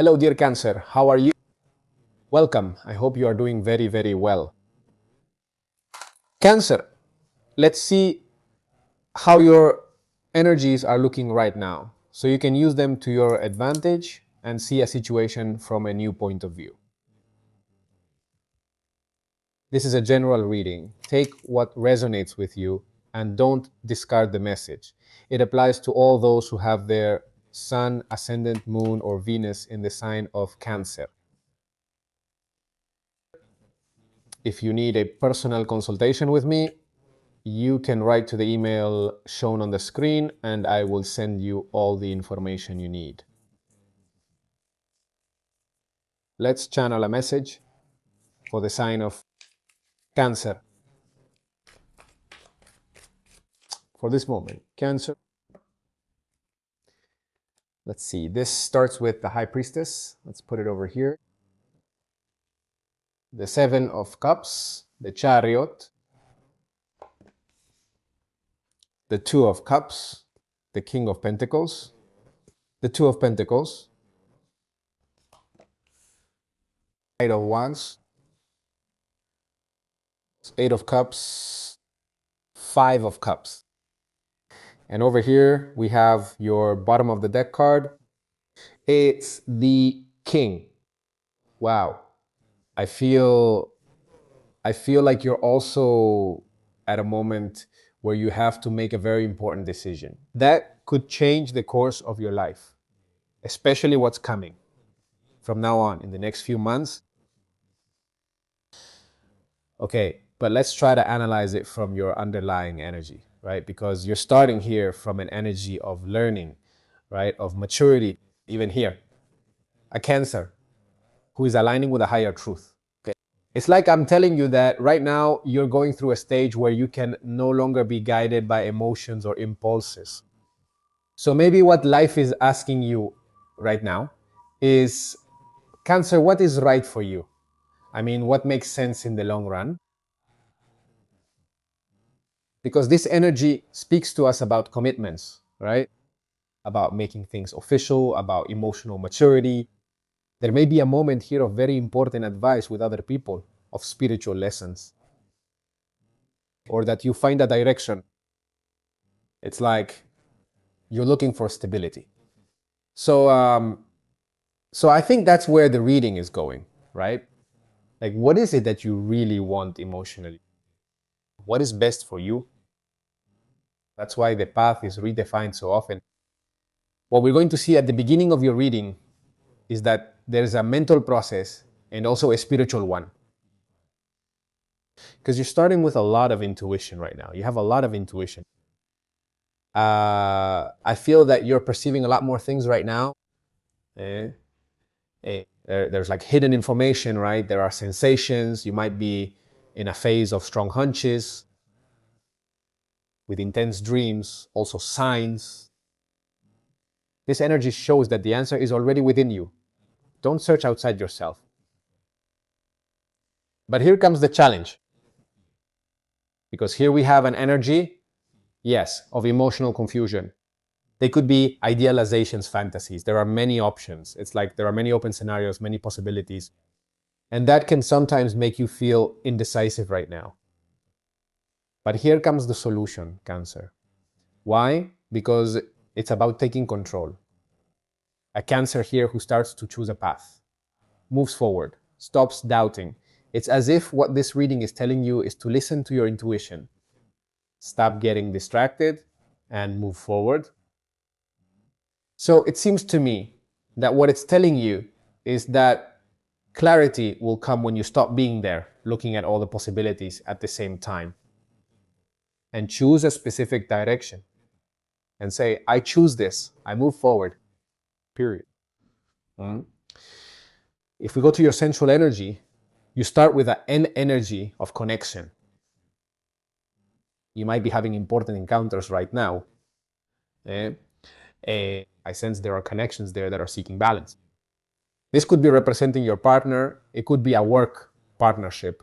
Hello, dear Cancer. How are you? Welcome. I hope you are doing very, very well. Cancer, let's see how your energies are looking right now so you can use them to your advantage and see a situation from a new point of view. This is a general reading. Take what resonates with you and don't discard the message. It applies to all those who have their Sun, Ascendant, Moon, or Venus in the sign of Cancer. If you need a personal consultation with me, you can write to the email shown on the screen and I will send you all the information you need. Let's channel a message for the sign of Cancer. For this moment, Cancer. Let's see, this starts with the High Priestess. Let's put it over here. The Seven of Cups, the Chariot, the Two of Cups, the King of Pentacles, the Two of Pentacles, Eight of Wands, Eight of Cups, Five of Cups. And over here, we have your bottom of the deck card. It's the King. Wow. I feel like you're also at a moment where you have to make a very important decision. That could change the course of your life, especially what's coming from now on in the next few months. Okay, but let's try to analyze it from your underlying energy, right? Because you're starting here from an energy of learning, right? Of maturity, even here. A Cancer who is aligning with a higher truth. Okay. It's like I'm telling you that right now you're going through a stage where you can no longer be guided by emotions or impulses. So maybe what life is asking you right now is, Cancer, what is right for you? I mean, what makes sense in the long run? Because this energy speaks to us about commitments, right? About making things official, about emotional maturity. There may be a moment here of very important advice with other people, of spiritual lessons, or that you find a direction. It's like you're looking for stability. So I think that's where the reading is going, right? Like, what is it that you really want emotionally? What is best for you? That's why the path is redefined so often. What we're going to see at the beginning of your reading is that there's a mental process and also a spiritual one. Because you're starting with a lot of intuition right now. You have a lot of intuition. I feel that you're perceiving a lot more things right now. There's like hidden information, right? There are sensations. You might be in a phase of strong hunches, with intense dreams, also signs. This energy shows that the answer is already within you. Don't search outside yourself. But here comes the challenge. Because here we have an energy, yes, of emotional confusion. They could be idealizations, fantasies. There are many options. It's like there are many open scenarios, many possibilities. And that can sometimes make you feel indecisive right now. But here comes the solution, Cancer. Why? Because it's about taking control. A Cancer here who starts to choose a path, moves forward, stops doubting. It's as if what this reading is telling you is to listen to your intuition. Stop getting distracted and move forward. So it seems to me that what it's telling you is that clarity will come when you stop being there, looking at all the possibilities at the same time, and choose a specific direction and say, I choose this, I move forward, period. If we go to your central energy, you start with an N energy of connection. You might be having important encounters right now. I sense there are connections there that are seeking balance. This could be representing your partner. It could be a work partnership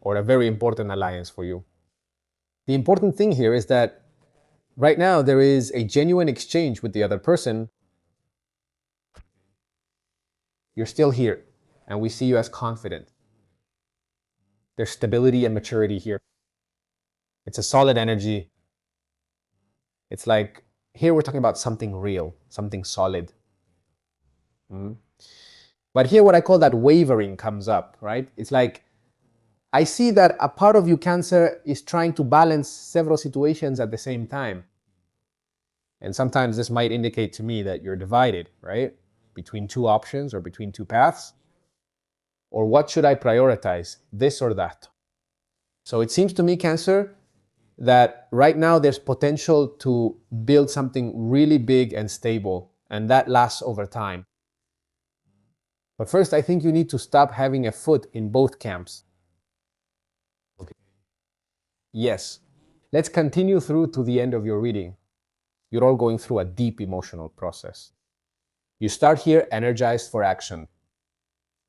or a very important alliance for you. The important thing here is that right now there is a genuine exchange with the other person. You're still here, and we see you as confident. There's stability and maturity here. It's a solid energy. It's like, here we're talking about something real, something solid. But here what I call that wavering comes up, right? It's like, I see that a part of you, Cancer, is trying to balance several situations at the same time. And sometimes this might indicate to me that you're divided, right? Between two options or between two paths. Or what should I prioritize, this or that? So it seems to me, Cancer, that right now there's potential to build something really big and stable, and that lasts over time. But first, I think you need to stop having a foot in both camps. Okay. Yes. Let's continue through to the end of your reading. You're all going through a deep emotional process. You start here energized for action,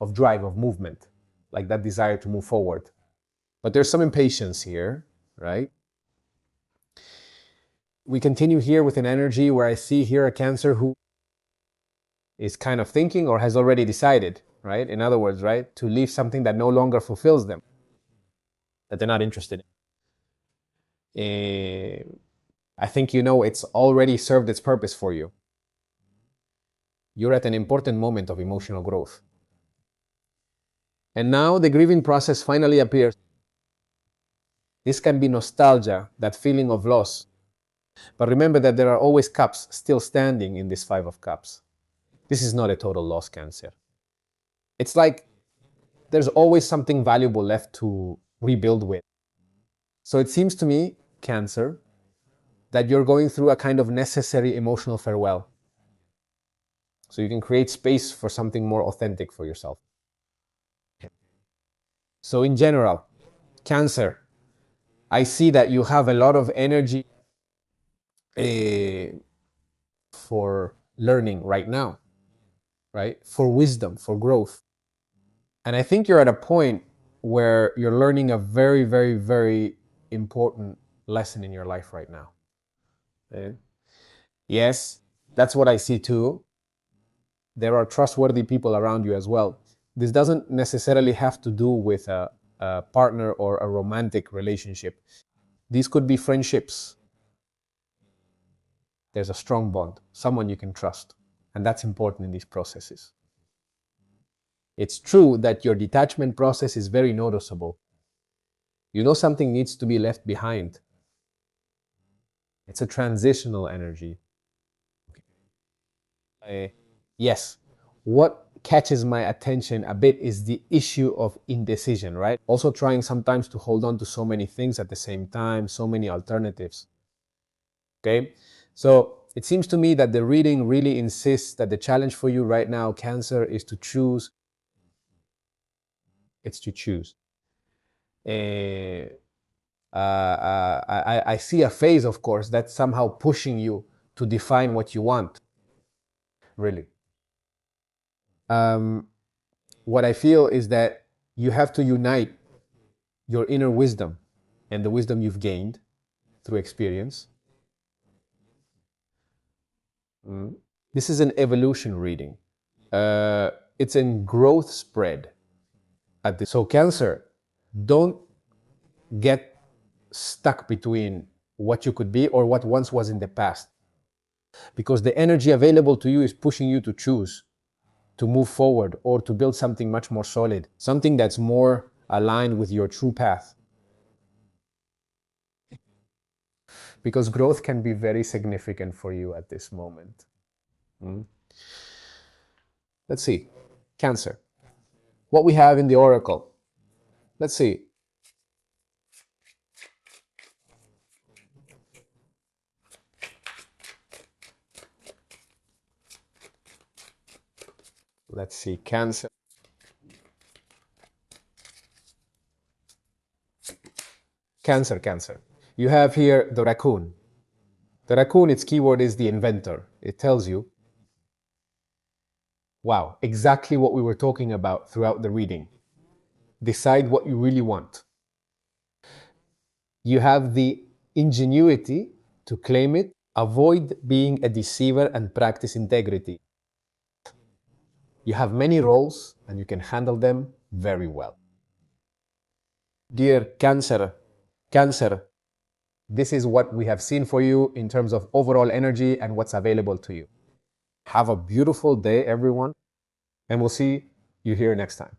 of drive, of movement, like that desire to move forward. But there's some impatience here, right? We continue here with an energy where I see here a Cancer who is kind of thinking or has already decided, right? In other words, right, to leave something that no longer fulfills them, that they're not interested in. I think you know it's already served its purpose for you. You're at an important moment of emotional growth. And now the grieving process finally appears. This can be nostalgia, that feeling of loss. But remember that there are always cups still standing in this Five of Cups. This is not a total loss, Cancer. It's like there's always something valuable left to rebuild with. So it seems to me, Cancer, that you're going through a kind of necessary emotional farewell. So you can create space for something more authentic for yourself. So in general, Cancer, I see that you have a lot of energy for learning right now, right? For wisdom, for growth. And I think you're at a point where you're learning a very, very, very important lesson in your life right now. Okay? Yes, that's what I see too. There are trustworthy people around you as well. This doesn't necessarily have to do with a partner or a romantic relationship. These could be friendships. There's a strong bond, someone you can trust. And that's important in these processes. It's true that your detachment process is very noticeable. You know something needs to be left behind. It's a transitional energy. Yes. What catches my attention a bit is the issue of indecision, right? Also trying sometimes to hold on to so many things at the same time, so many alternatives. Okay? So it seems to me that the reading really insists that the challenge for you right now, Cancer, is to choose. It's to choose. I see a phase, of course, that's somehow pushing you to define what you want, really. What I feel is that you have to unite your inner wisdom and the wisdom you've gained through experience. This is an evolution reading. It's in growth spread. So Cancer, don't get stuck between what you could be or what once was in the past. Because the energy available to you is pushing you to choose, to move forward, or to build something much more solid, something that's more aligned with your true path. Because growth can be very significant for you at this moment. Let's see. Cancer. What we have in the oracle. Let's see. Let's see. Cancer. Cancer. You have here the raccoon. The raccoon, its keyword is the inventor. It tells you, wow, exactly what we were talking about throughout the reading. Decide what you really want. You have the ingenuity to claim it, avoid being a deceiver, and practice integrity. You have many roles and you can handle them very well. Dear Cancer, this is what we have seen for you in terms of overall energy and what's available to you. Have a beautiful day, everyone, and we'll see you here next time.